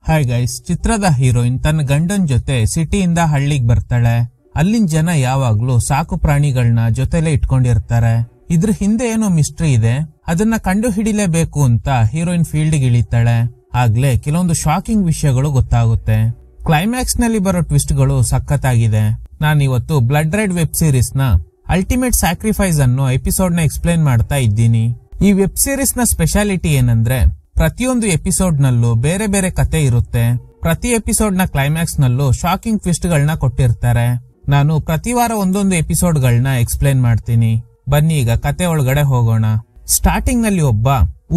Hi guys, ಚಿತ್ರದ heroine ತನ್ನ ಗಂಡನ್ ಜೊತೆ ಸಿಟಿಯಿಂದ ಹಳ್ಳಿಗೆ ಬರ್ತಾಳೆ. ಅಲ್ಲಿನ ಜನ ಯಾವಾಗ್ಲೂ ಸಾಕು ಪ್ರಾಣಿಗಳನ್ನ ಜೊತೆಲೆ ಇಟ್ಕೊಂಡಿರ್ತಾರೆ. ಇದ್ರ ಹಿಂದೆ ಏನೋ ಮಿಸ್ಟ್ರಿ ಇದೆ, ಅದನ್ನ ಕಂಡು ಹಿಡಿಲೇಬೇಕು ಅಂತ ಹೀರೋಯಿನ್ ಫೀಲ್ಡ್ ಇಳಿತಾಳೆ. ಆಗ್ಲೇ ಕೆಲವೊಂದು ಶಾಕಿಂಗ್ ವಿಷಯಗಳು ಗೊತ್ತಾಗುತ್ತೆ. ಕ್ಲೈಮ್ಯಾಕ್ಸ್ ನಲ್ಲಿ ಬರೋ ಟ್ವಿಸ್ಟ್ ಗಳು ಸಖತ್ತಾಗಿದೆ. ನಾನಿವತ್ತು ಬ್ಲಡ್ ರೆಡ್ ವೆಬ್ ಸೀರೀಸ್ ನ ಅಲ್ಟಿಮೇಟ್ ಸ್ಯಾಕ್ರಿಫೈಸ್ ಅನ್ನೋ ಎಪಿಸೋಡ್ ನ ಎಕ್ಸ್ಪ್ಲೇನ್ ಮಾಡ್ತಾ ಇದ್ದೀನಿ. ಈ ವೆಬ್ ಸೀರೀಸ್ ನ ಸ್ಪೆಷಾಲಿಟಿ ಏನಂದ್ರೆ ಪ್ರತಿಯೊಂದು ಎಪಿಸೋಡ್ ನಲ್ಲೂ ಬೇರೆ ಬೇರೆ ಕತೆ ಇರುತ್ತೆ. ಪ್ರತಿ ಎಪಿಸೋಡ್ ನ ಕ್ಲೈಮ್ಯಾಕ್ಸ್ ನಲ್ಲೂ ಶಾಕಿಂಗ್ ಟ್ವಿಸ್ಟ್ ಗಳನ್ನ ಕೊಟ್ಟಿರ್ತಾರೆ. ನಾನು ಪ್ರತಿ ವಾರ ಒಂದೊಂದು ಎಪಿಸೋಡ್ ಗಳನ್ನ ಎಕ್ಸ್ಪ್ಲೇನ್ ಮಾಡ್ತೀನಿ. ಬನ್ನಿ ಈಗ ಕತೆ ಒಳಗಡೆ ಹೋಗೋಣ. ಸ್ಟಾರ್ಟಿಂಗ್ ನಲ್ಲಿ ಒಬ್ಬ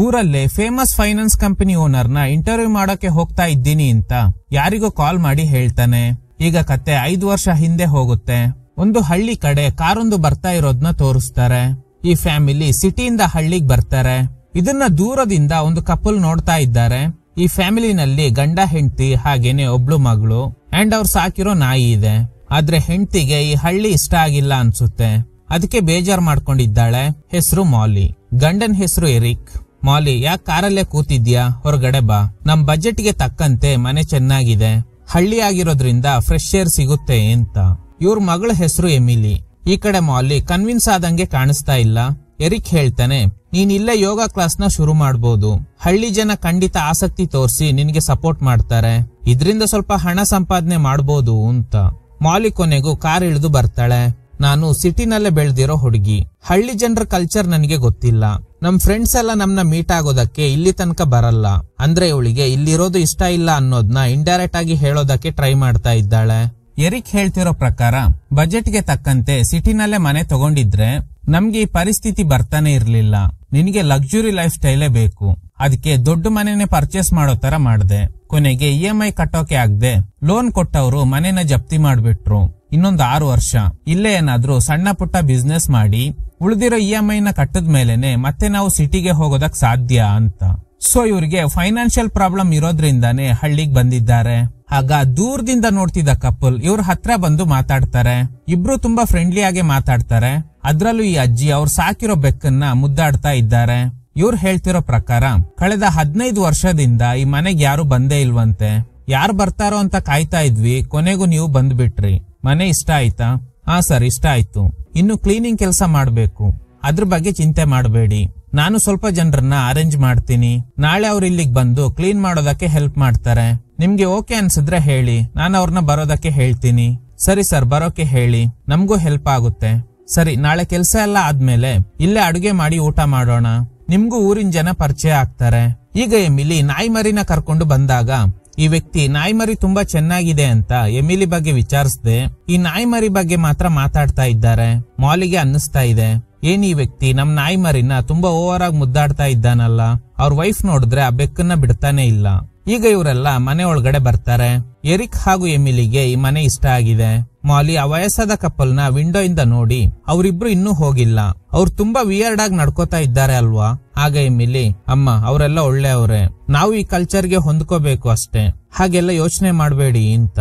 ಊರಲ್ಲೇ ಫೇಮಸ್ ಫೈನಾನ್ಸ್ ಕಂಪನಿ ಓನರ್ ನ ಇಂಟರ್ವ್ಯೂ ಮಾಡೋಕೆ ಹೋಗ್ತಾ ಇದ್ದೀನಿ ಅಂತ ಯಾರಿಗೋ ಕಾಲ್ ಮಾಡಿ ಹೇಳ್ತಾನೆ. ಈಗ ಕತೆ 5 ವರ್ಷ ಹಿಂದೆ ಹೋಗುತ್ತೆ. ಒಂದು ಹಳ್ಳಿ ಕಡೆ ಕಾರೊಂದು ಬರ್ತಾ ಇರೋದನ್ನ ತೋರಿಸ್ತಾರೆ. ಈ ಫ್ಯಾಮಿಲಿ ಸಿಟಿಯಿಂದ ಹಳ್ಳಿಗೆ ಬರ್ತಾರೆ. ಇದನ್ನ ದೂರದಿಂದ ಒಂದು ಕಪಲ್ ನೋಡ್ತಾ ಇದ್ದಾರೆ. ಈ ಫ್ಯಾಮಿಲಿನಲ್ಲಿ ಗಂಡ ಹೆಂಡತಿ ಹಾಗೇನೆ ಒಬ್ಳು ಮಗಳು ಅಂಡ್ ಅವ್ರು ಸಾಕಿರೋ ನಾಯಿ ಇದೆ. ಆದ್ರೆ ಹೆಂಡತಿಗೆ ಈ ಹಳ್ಳಿ ಇಷ್ಟ ಆಗಿಲ್ಲ ಅನ್ಸುತ್ತೆ. ಅದಕ್ಕೆ ಬೇಜಾರ್ ಮಾಡ್ಕೊಂಡಿದ್ದಾಳೆ. ಹೆಸರು ಮಾಲಿ, ಗಂಡನ್ ಹೆಸರು ಎರಿಕ್. ಮಾಲಿ, ಯಾಕೆ ಕಾರಲ್ಲೇ ಕೂತಿದ್ಯಾ, ಹೊರಗಡೆ ಬಾ, ನಮ್ ಬಜೆಟ್ ಗೆ ತಕ್ಕಂತೆ ಮನೆ ಚೆನ್ನಾಗಿದೆ, ಹಳ್ಳಿ ಆಗಿರೋದ್ರಿಂದ ಫ್ರೆಶ್ ಏರ್ ಸಿಗುತ್ತೆ ಅಂತ. ಇವ್ರ ಮಗಳ ಹೆಸರು ಎಮಿಲಿ. ಈ ಕಡೆ ಮಾಲಿ ಕನ್ವಿನ್ಸ್ ಆದಂಗೆ ಕಾಣಿಸ್ತಾ ಇಲ್ಲ. ಎರಿಕ್ ಹೇಳ್ತಾನೆ, ನೀನ್ ಇಲ್ಲೇ ಯೋಗ ಕ್ಲಾಸ್ ನ ಶುರು ಮಾಡಬಹುದು. ಹಳ್ಳಿ ಜನ ಖಂಡಿತ ಆಸಕ್ತಿ ತೋರಿಸಿ ನಿನ್ಗೆ ಸಪೋರ್ಟ್ ಮಾಡ್ತಾರೆ. ಇದ್ರಿಂದ ಸ್ವಲ್ಪ ಹಣ ಸಂಪಾದನೆ ಮಾಡಬಹುದು ಅಂತ. ಮಾಲಿ ಕೊನೆಗೂ ಕಾರ್ ಇಳಿದು ಬರ್ತಾಳೆ. ನಾನು ಸಿಟಿನಲ್ಲೇ ಬೆಳೆದಿರೋ ಹುಡುಗಿ. ಹಳ್ಳಿ ಜನರ ಕಲ್ಚರ್ ನನಗೆ ಗೊತ್ತಿಲ್ಲ. ನಮ್ ಫ್ರೆಂಡ್ಸ್ ಎಲ್ಲ ನಮ್ನ ಮೀಟ್ ಆಗೋದಕ್ಕೆ ಇಲ್ಲಿ ತನಕ ಬರಲ್ಲ. ಅಂದ್ರೆ ಇವಳಿಗೆ ಇಲ್ಲಿರೋದು ಇಷ್ಟ ಇಲ್ಲ ಅನ್ನೋದನ್ನ ಇಂಡೈರೆಕ್ಟ್ ಆಗಿ ಹೇಳೋದಕ್ಕೆ ಟ್ರೈ ಮಾಡ್ತಾ ಇದ್ದಾಳೆ. ಎರಿಕ್ ಹೇಳ್ತಿರೋ ಪ್ರಕಾರ ಬಜೆಟ್ ಗೆ ತಕ್ಕಂತೆ ಸಿಟಿನಲ್ಲೇ ಮನೆ ತಗೊಂಡಿದ್ರೆ ನಮ್ಗೆ ಈ ಪರಿಸ್ಥಿತಿ ಬರ್ತಾನೆ ಇರ್ಲಿಲ್ಲ. ನಿನಗೆ ಲಕ್ಸುರಿ ಲೈಫ್ ಸ್ಟೈಲೇ ಬೇಕು. ಅದಕ್ಕೆ ದೊಡ್ಡ ಮನೆನೆ ಪರ್ಚೇಸ್ ಮಾಡೋ ತರ ಮಾಡ್ದೆ. ಕೊನೆಗೆ EMI ಕಟ್ಟೋಕೆ ಆಗದೆ ಲೋನ್ ಕೊಟ್ಟವರು ಮನೆನ ಜಪ್ತಿ ಮಾಡ್ಬಿಟ್ರು. ಇನ್ನೊಂದು 6 ವರ್ಷ ಇಲ್ಲೇ ಏನಾದ್ರೂ ಸಣ್ಣ ಪುಟ್ಟ ಬಿಸ್ನೆಸ್ ಮಾಡಿ ಉಳಿದಿರೋ EMI ನ ಕಟ್ಟದ ಮೇಲೆನೆ ಮತ್ತೆ ನಾವು ಸಿಟಿಗೆ ಹೋಗೋದಕ್ ಸಾಧ್ಯ ಅಂತ. ಸೊ ಇವ್ರಿಗೆ ಫೈನಾನ್ಷಿಯಲ್ ಪ್ರಾಬ್ಲಮ್ ಇರೋದ್ರಿಂದಾನೇ ಹಳ್ಳಿಗೆ ಬಂದಿದ್ದಾರೆ. ಆಗ ದೂರದಿಂದ ನೋಡ್ತಿದ್ದ ಕಪಲ್ ಇವ್ರ ಹತ್ರ ಬಂದು ಮಾತಾಡ್ತಾರೆ. ಇಬ್ರು ತುಂಬಾ ಫ್ರೆಂಡ್ಲಿ ಆಗಿ ಮಾತಾಡ್ತಾರೆ. ಅದ್ರಲ್ಲೂ ಈ ಅಜ್ಜಿ ಅವ್ರು ಸಾಕಿರೋ ಬೆಕ್ಕನ್ನ ಮುದ್ದಾಡ್ತಾ ಇದ್ದಾರೆ. ಇವ್ರು ಹೇಳ್ತಿರೋ ಪ್ರಕಾರ ಕಳೆದ 15 ವರ್ಷದಿಂದ ಈ ಮನೆಗೆ ಯಾರು ಬಂದೇ ಇಲ್ವಂತೆ. ಯಾರು ಬರ್ತಾರೋ ಅಂತ ಕಾಯ್ತಾ ಇದ್ವಿ, ಕೊನೆಗೂ ನೀವು ಬಂದ್ಬಿಟ್ರಿ. ಮನೆ ಇಷ್ಟ ಆಯ್ತಾ? ಹಾ ಸರ್, ಇಷ್ಟ ಆಯ್ತು. ಇನ್ನು ಕ್ಲೀನಿಂಗ್ ಕೆಲಸ ಮಾಡ್ಬೇಕು, ಅದ್ರ ಬಗ್ಗೆ ಚಿಂತೆ ಮಾಡಬೇಡಿ. ನಾನು ಸ್ವಲ್ಪ ಜನರನ್ನ ಅರೇಂಜ್ ಮಾಡ್ತೀನಿ. ನಾಳೆ ಅವ್ರು ಇಲ್ಲಿಗೆ ಬಂದು ಕ್ಲೀನ್ ಮಾಡೋದಕ್ಕೆ ಹೆಲ್ಪ್ ಮಾಡ್ತಾರೆ. ನಿಮ್ಗೆ ಓಕೆ ಅನ್ಸಿದ್ರೆ ಹೇಳಿ, ನಾನು ಅವ್ರನ್ನ ಬರೋದಕ್ಕೆ ಹೇಳ್ತೀನಿ. ಸರಿ ಸರ್, ಬರೋಕೆ ಹೇಳಿ, ನಮಗೂ ಹೆಲ್ಪ್ ಆಗುತ್ತೆ. ಸರಿ, ನಾಳೆ ಕೆಲ್ಸ ಎಲ್ಲ ಆದ್ಮೇಲೆ ಇಲ್ಲೇ ಅಡುಗೆ ಮಾಡಿ ಊಟ ಮಾಡೋಣ. ನಿಮ್ಗೂ ಊರಿನ ಜನ ಪರಿಚಯ ಆಗ್ತಾರೆ. ಈಗ ಎಮಿಲಿ ನಾಯಿ ಮರಿನ ಕರ್ಕೊಂಡು ಬಂದಾಗ ಈ ವ್ಯಕ್ತಿ ನಾಯಿ ಮರಿ ತುಂಬಾ ಚೆನ್ನಾಗಿದೆ ಅಂತ ಎಮಿಲಿ ಬಗ್ಗೆ ವಿಚಾರಿಸದೆ ಈ ನಾಯಿ ಮರಿ ಬಗ್ಗೆ ಮಾತ್ರ ಮಾತಾಡ್ತಾ ಇದ್ದಾರೆ. ಮಾಲಿಗೆ ಅನ್ನಿಸ್ತಾ ಇದೆ, ಏನ್ ಈ ವ್ಯಕ್ತಿ ನಮ್ ನಾಯಿ ಮರಿನ ತುಂಬಾ ಓವರ್ ಆಗಿ ಮುದ್ದಾಡ್ತಾ ಇದ್ದಾನಲ್ಲ. ಅವ್ರ ವೈಫ್ ನೋಡಿದ್ರೆ ಆ ಬೆಕ್ಕನ್ನ ಬಿಡ್ತಾನೆ ಇಲ್ಲ. ಈಗ ಇವರೆಲ್ಲ ಮನೆ ಒಳಗಡೆ ಬರ್ತಾರೆ. ಎರಿಕ್ ಹಾಗೂ ಎಮಿಲಿಗೆ ಈ ಮನೆ ಇಷ್ಟ ಆಗಿದೆ. ಮಾಲಿ ಆ ವಯಸ್ಸಾದ ಕಪಲ್ ನ ವಿಂಡೋ ಇಂದ ನೋಡಿ ಅವ್ರಿಬ್ರು ಇನ್ನೂ ಹೋಗಿಲ್ಲ, ಅವ್ರು ತುಂಬಾ ವಿಯರ್ಡ್ ಆಗಿ ನಡ್ಕೋತಾ ಇದ್ದಾರೆ ಅಲ್ವಾ. ಆಗ ಎಮಿಲಿ, ಅಮ್ಮ ಅವರೆಲ್ಲ ಒಳ್ಳೆಯವ್ರೆ, ನಾವು ಈ ಕಲ್ಚರ್ಗೆ ಹೊಂದ್ಕೋಬೇಕು ಅಷ್ಟೇ, ಹಾಗೆಲ್ಲ ಯೋಚನೆ ಮಾಡಬೇಡಿ ಅಂತ.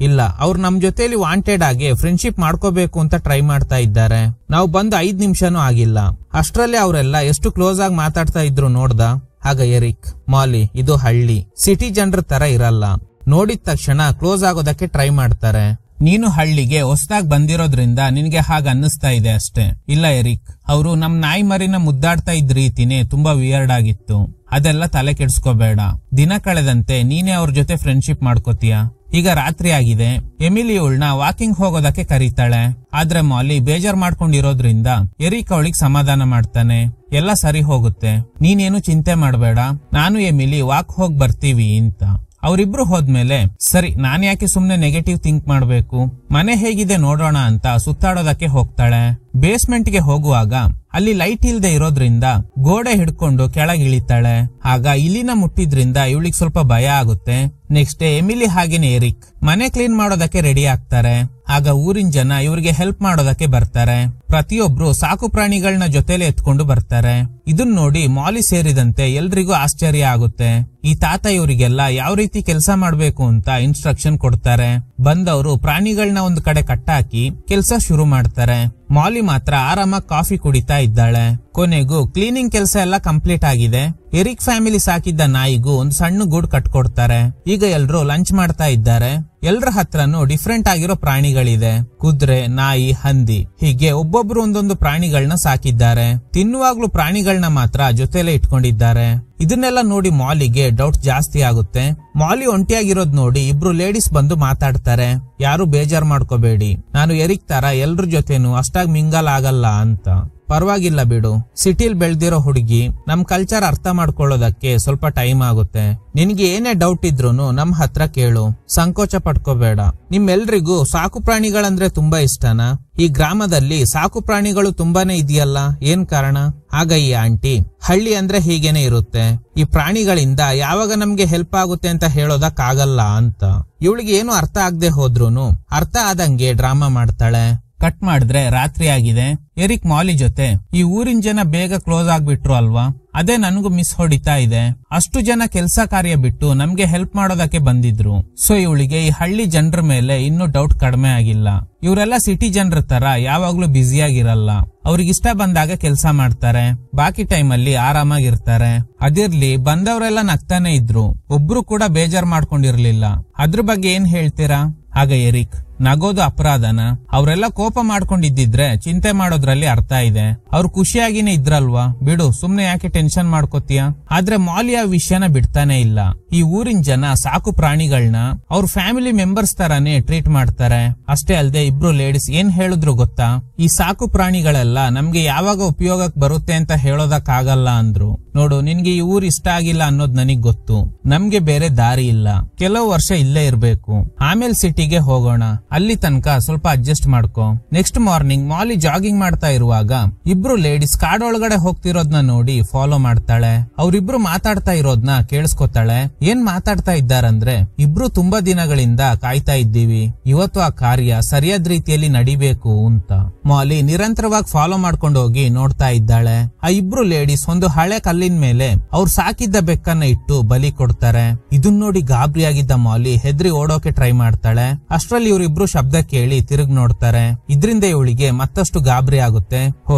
ಇಲ್ಲ, ಅವ್ರು ನಮ್ ಜೊತೆಲಿ ವಾಂಟೆಡ್ ಆಗಿ ಫ್ರೆಂಡ್ಶಿಪ್ ಮಾಡ್ಕೋಬೇಕು ಅಂತ ಟ್ರೈ ಮಾಡ್ತಾ ಇದ್ದಾರೆ. ನಾವು ಬಂದು 5 ನಿಮಿಷನೂ ಆಗಿಲ್ಲ, ಅಷ್ಟ್ರಲ್ಲೇ ಅವರೆಲ್ಲ ಎಷ್ಟು ಕ್ಲೋಸ್ ಆಗಿ ಮಾತಾಡ್ತಾ ಇದ್ರು ನೋಡ್ದ. ಆಗ ಎರಿಕ್, ಮಾಲಿ, ಇದು ಹಳ್ಳಿ, ಸಿಟಿ ಜನರ ತರ ಇರಲ್ಲ. ನೋಡಿದ ತಕ್ಷಣ ಕ್ಲೋಸ್ ಆಗೋದಕ್ಕೆ ಟ್ರೈ ಮಾಡ್ತಾರೆ. ನೀನು ಹಳ್ಳಿಗೆ ಹೊಸದಾಗಿ ಬಂದಿರೋದ್ರಿಂದ ನಿನ್ಗೆ ಹಾಗ ಅನ್ನಿಸ್ತಾ ಇದೆ ಅಷ್ಟೇ. ಇಲ್ಲ ಎರಿಕ್, ಅವರು ನಮ್ ನಾಯಿ ಮರಿನ ಮುದ್ದಾಡ್ತಾ ಇದ್ದ ರೀತಿನೇ ತುಂಬಾ ವಿಯರ್ಡ್ ಆಗಿತ್ತು. ಅದೆಲ್ಲ ತಲೆ ಕೆಡ್ಸ್ಕೋಬೇಡ. ದಿನ ಕಳೆದಂತೆ ನೀನೇ ಅವ್ರ ಜೊತೆ ಫ್ರೆಂಡ್ಶಿಪ್ ಮಾಡ್ಕೋತೀಯ. ಈಗ ರಾತ್ರಿ ಆಗಿದೆ. ಎಮಿಲಿ ಅವಳನ್ನ ವಾಕಿಂಗ್ ಹೋಗೋದಕ್ಕೆ ಕರೀತಾಳೆ. ಆದ್ರೆ ಮಾಲಿ ಬೇಜಾರ್ ಮಾಡ್ಕೊಂಡಿರೋದ್ರಿಂದ ಎರಿಕ್ ಅವಳಿಗೆ ಸಮಾಧಾನ ಮಾಡ್ತಾನೆ. ಎಲ್ಲ ಸರಿ ಹೋಗುತ್ತೆ, ನೀನೇನು ಚಿಂತೆ ಮಾಡಬೇಡ, ನಾನು ಎಮಿಲಿ ವಾಕ್ ಹೋಗ್ ಬರ್ತೀವಿ ಅಂತ. ಅವರಿಬ್ರು ಹೋದ್ಮೇಲೆ ಸರಿ, ನಾನ್ ಯಾಕೆ ಸುಮ್ನೆ ನೆಗೆಟಿವ್ ಥಿಂಕ್ ಮಾಡ್ಬೇಕು, ಮನೆ ಹೇಗಿದೆ ನೋಡೋಣ ಅಂತ ಸುತ್ತಾಡೋದಕ್ಕೆ ಹೋಗ್ತಾಳೆ. ಬೇಸ್ಮೆಂಟ್ ಗೆ ಹೋಗುವಾಗ ಅಲ್ಲಿ ಲೈಟ್ ಇಲ್ದೆ ಇರೋದ್ರಿಂದ ಗೋಡೆ ಹಿಡ್ಕೊಂಡು ಕೆಳಗೆ ಇಳಿತಾಳೆ. ಆಗ ಇಲಿನ ಮುಟ್ಟಿದ್ರಿಂದ ಇವಳಿಗೆ ಸ್ವಲ್ಪ ಭಯ ಆಗುತ್ತೆ. ನೆಕ್ಸ್ಟ್ ಡೇ ಎಮಿಲಿ ಹಾಗೇನೆ ಎರಿಕ್ ಮನೆ ಕ್ಲೀನ್ ಮಾಡೋದಕ್ಕೆ ರೆಡಿ ಆಗ್ತಾರೆ. ಆಗ ಊರಿನ ಜನ ಇವ್ರಿಗೆ ಹೆಲ್ಪ್ ಮಾಡೋದಕ್ಕೆ ಬರ್ತಾರೆ. ಪ್ರತಿಯೊಬ್ರು ಸಾಕು ಪ್ರಾಣಿಗಳನ್ನ ಜೊತೆಲೆ ಎತ್ಕೊಂಡು ಬರ್ತಾರೆ. ಇದನ್ನ ನೋಡಿ ಮಾಲಿ ಸೇರಿದಂತೆ ಎಲ್ರಿಗೂ ಆಶ್ಚರ್ಯ ಆಗುತ್ತೆ. ಈ ತಾತ ಇವರಿಗೆಲ್ಲ ಯಾವ ರೀತಿ ಕೆಲಸ ಮಾಡ್ಬೇಕು ಅಂತ ಇನ್ಸ್ಟ್ರಕ್ಷನ್ ಕೊಡ್ತಾರೆ. ಬಂದವರು ಪ್ರಾಣಿಗಳನ್ನ ಒಂದು ಕಡೆ ಕಟ್ಟಾಕಿ ಕೆಲಸ ಶುರು ಮಾಡ್ತಾರೆ. ಮಾಲಿ ಮಾತ್ರ ಆರಾಮಾಗಿ ಕಾಫಿ ಕುಡಿತಾ ಇದ್ದಾಳೆ. ಕೊನೆಗೂ ಕ್ಲೀನಿಂಗ್ ಕೆಲಸ ಎಲ್ಲ ಕಂಪ್ಲೀಟ್ ಆಗಿದೆ. ಎರಿಕ್ ಫ್ಯಾಮಿಲಿ ಸಾಕಿದ್ದ ನಾಯಿಗೂ ಒಂದು ಸಣ್ಣ ಗೂಡು ಕಟ್ಕೊಡ್ತಾರೆ. ಈಗ ಎಲ್ರು ಲಂಚ್ ಮಾಡ್ತಾ ಇದ್ದಾರೆ. ಎಲ್ರ ಹತ್ರನೂ ಡಿಫ್ರೆಂಟ್ ಆಗಿರೋ ಪ್ರಾಣಿಗಳಿದೆ. ಕುದುರೆ, ನಾಯಿ, ಹಂದಿ, ಹೀಗೆ ಒಬ್ಬೊಬ್ರು ಒಂದೊಂದು ಪ್ರಾಣಿಗಳನ್ನ ಸಾಕಿದ್ದಾರೆ. ತಿನ್ನುವಾಗ್ಲೂ ಪ್ರಾಣಿಗಳನ್ನ ಮಾತ್ರ ಜೊತೆಲೆ ಇಟ್ಕೊಂಡಿದ್ದಾರೆ. ಇದನ್ನೆಲ್ಲ ನೋಡಿ ಮಾಲಿಗೆ ಡೌಟ್ ಜಾಸ್ತಿ ಆಗುತ್ತೆ. ಮಾಲಿ ಒಂಟಿಯಾಗಿರೋದ್ ನೋಡಿ ಇಬ್ರು ಲೇಡೀಸ್ ಬಂದು ಮಾತಾಡ್ತಾರೆ. ಯಾರು ಬೇಜಾರ್ ಮಾಡ್ಕೋಬೇಡಿ, ನಾನು ಎರಿಕ್ ತರ ಎಲ್ರ ಜೊತೆನೂ ಅಷ್ಟಾಗಿ ಮಿಂಗಲ್ ಆಗಲ್ಲ ಅಂತ. ಪರವಾಗಿಲ್ಲ ಬಿಡು, ಸಿಟಿಲ್ ಬೆಳ್ದಿರೋ ಹುಡುಗಿ ನಮ್ ಕಲ್ಚರ್ ಅರ್ಥ ಮಾಡ್ಕೊಳ್ಳೋದಕ್ಕೆ ಸ್ವಲ್ಪ ಟೈಮ್ ಆಗುತ್ತೆ. ನಿನ್ಗೆ ಏನೇ ಡೌಟ್ ಇದ್ರೂನು ನಮ್ ಹತ್ರ ಕೇಳು, ಸಂಕೋಚ ಪಡ್ಕೋಬೇಡ. ನಿಮ್ಮೆಲ್ರಿಗೂ ಸಾಕು ಪ್ರಾಣಿಗಳಂದ್ರೆ ತುಂಬಾ ಇಷ್ಟನಾ? ಈ ಗ್ರಾಮದಲ್ಲಿ ಸಾಕು ಪ್ರಾಣಿಗಳು ತುಂಬಾನೇ ಇದೆಯಲ್ಲ, ಏನ್ ಕಾರಣ? ಆಗ ಈ ಆಂಟಿ, ಹಳ್ಳಿ ಅಂದ್ರೆ ಹೀಗೇನೆ ಇರುತ್ತೆ, ಈ ಪ್ರಾಣಿಗಳಿಂದ ಯಾವಾಗ ನಮ್ಗೆ ಹೆಲ್ಪ್ ಆಗುತ್ತೆ ಅಂತ ಹೇಳೋದಕ್ಕಾಗಲ್ಲ ಅಂತ. ಇವಳಿಗೆ ಏನು ಅರ್ಥ ಆಗದೆ ಹೋದ್ರೂನು ಅರ್ಥ ಆದಂಗೆ ಡ್ರಾಮಾ ಮಾಡ್ತಾಳೆ. ಕಟ್ ಮಾಡಿದ್ರೆ ರಾತ್ರಿ ಆಗಿದೆ. ಎರಿಕ್ ಮಾಲಿ ಜೊತೆ, ಈ ಊರಿನ ಜನ ಬೇಗ ಕ್ಲೋಸ್ ಆಗ್ಬಿಟ್ರು ಅಲ್ವಾ, ಅದೇ ನನಗೂ ಮಿಸ್ ಹೊಡಿತಾ ಇದೆ. ಅಷ್ಟು ಜನ ಕೆಲಸ ಕಾರ್ಯ ಬಿಟ್ಟು ನಮ್ಗೆ ಹೆಲ್ಪ್ ಮಾಡೋದಕ್ಕೆ ಬಂದಿದ್ರು. ಸೊ ಇವಳಿಗೆ ಈ ಹಳ್ಳಿ ಜನರ ಮೇಲೆ ಇನ್ನೂ ಡೌಟ್ ಕಡಿಮೆ ಆಗಿಲ್ಲ. ಇವರೆಲ್ಲ ಸಿಟಿ ಜನರ ತರ ಯಾವಾಗ್ಲೂ ಬ್ಯುಸಿಯಾಗಿರಲ್ಲ. ಅವ್ರಿಗಿಷ್ಟ ಬಂದಾಗ ಕೆಲಸ ಮಾಡ್ತಾರೆ, ಬಾಕಿ ಟೈಮಲ್ಲಿ ಆರಾಮಾಗಿರ್ತಾರೆ. ಅದಿರ್ಲಿ, ಬಂದವರೆಲ್ಲ ನಗ್ತಾನೆ ಇದ್ರು, ಒಬ್ರು ಕೂಡ ಬೇಜಾರ್ ಮಾಡ್ಕೊಂಡಿರ್ಲಿಲ್ಲ. ಅದ್ರ ಬಗ್ಗೆ ಏನ್ ಹೇಳ್ತೀರಾ? ಆಗ ಎರಿಕ್, ನಗೋದು ಅಪರಾಧನ? ಅವರೆಲ್ಲ ಕೋಪ ಮಾಡ್ಕೊಂಡಿದ್ದಿದ್ರೆ ಚಿಂತೆ ಮಾಡೋದ್ರಲ್ಲಿ ಅರ್ಥ ಇದೆ. ಅವ್ರು ಖುಷಿಯಾಗಿನೇ ಇದ್ರಲ್ವಾ, ಬಿಡು, ಸುಮ್ನೆ ಯಾಕೆ ಟೆನ್ಷನ್ ಮಾಡ್ಕೋತೀಯ? ಆದ್ರೆ ಮಾಲಿಯ ವಿಷಯನ ಬಿಡ್ತಾನೆ ಇಲ್ಲ. ಈ ಊರಿನ ಜನ ಸಾಕು ಪ್ರಾಣಿಗಳನ್ನ ಅವ್ರ ಫ್ಯಾಮಿಲಿ ಮೆಂಬರ್ಸ್ ತರಾನೇ ಟ್ರೀಟ್ ಮಾಡ್ತಾರೆ. ಅಷ್ಟೇ ಅಲ್ಲದೆ ಇಬ್ರು ಲೇಡೀಸ್ ಏನ್ ಹೇಳಿದ್ರು ಗೊತ್ತಾ, ಈ ಸಾಕು ಪ್ರಾಣಿಗಳೆಲ್ಲ ನಮ್ಗೆ ಯಾವಾಗ ಉಪಯೋಗಕ್ಕೆ ಬರುತ್ತೆ ಅಂತ ಹೇಳೋದಕ್ಕಾಗಲ್ಲ ಅಂದ್ರು. ನೋಡು, ನಿನ್ಗೆ ಈ ಊರ್ ಇಷ್ಟ ಆಗಿಲ್ಲ ಅನ್ನೋದು ನನಗ್ ಗೊತ್ತು. ನಮ್ಗೆ ಬೇರೆ ದಾರಿ ಇಲ್ಲ, ಕೆಲವು ವರ್ಷ ಇಲ್ಲೇ ಇರ್ಬೇಕು, ಆಮೇಲೆ ಸಿಟಿಗೆ ಹೋಗೋಣ. ಅಲ್ಲಿ ತನಕ ಸ್ವಲ್ಪ ಅಡ್ಜಸ್ಟ್ ಮಾಡ್ಕೊ. ನೆಕ್ಸ್ಟ್ ಮಾರ್ನಿಂಗ್ ಮಾಲಿ ಜಾಗಿಂಗ್ ಮಾಡ್ತಾ ಇರುವಾಗ ಇಬ್ರು ಲೇಡೀಸ್ ಕಾಡೊಳಗಡೆ ಹೋಗ್ತಿರೋದ್ನ ನೋಡಿ ಫಾಲೋ ಮಾಡ್ತಾಳೆ. ಅವ್ರಿಬ್ರು ಮಾತಾಡ್ತಾ ಇರೋದ್ನ ಕೇಳಿಸ್ಕೊತಾಳೆ. ಏನ್ ಮಾತಾಡ್ತಾ ಇದ್ದಾರಂದ್ರೆ, ಇಬ್ರು ತುಂಬಾ ದಿನಗಳಿಂದ ಕಾಯ್ತಾ ಇದ್ದೀವಿ, ಇವತ್ತು ಆ ಕಾರ್ಯ ಸರಿಯಾದ ರೀತಿಯಲ್ಲಿ ನಡಿಬೇಕು ಅಂತ. ಮಾಲಿ ನಿರಂತರವಾಗಿ ಫಾಲೋ ಮಾಡ್ಕೊಂಡು ಹೋಗಿ ನೋಡ್ತಾ ಇದ್ದಾಳೆ. ಆ ಇಬ್ರು ಲೇಡೀಸ್ ಒಂದು ಹಳೆ ಕಲ್ಲಿನ ಮೇಲೆ ಅವ್ರು ಸಾಕಿದ್ದ ಬೆಕ್ಕನ್ನ ಇಟ್ಟು ಬಲಿ ಕೊಡ್ತಾರೆ. ಇದನ್ ನೋಡಿ ಗಾಬರಿಯಾಗಿದ್ದ ಮಾಲಿ ಹೆದ್ರಿ ಓಡೋಕೆ ಟ್ರೈ ಮಾಡ್ತಾಳೆ. ಅಷ್ಟ್ರಲ್ಲಿ ಇವ್ರಿಬ್ರು ಶಬ್ದ ಕೇಳಿ ತಿರುಗ್ ನೋಡ್ತಾರೆ. ಇದ್ರಿಂದ ಇವಳಿಗೆ ಮತ್ತಷ್ಟು ಗಾಬರಿ ಆಗುತ್ತೆ. ಹೋ,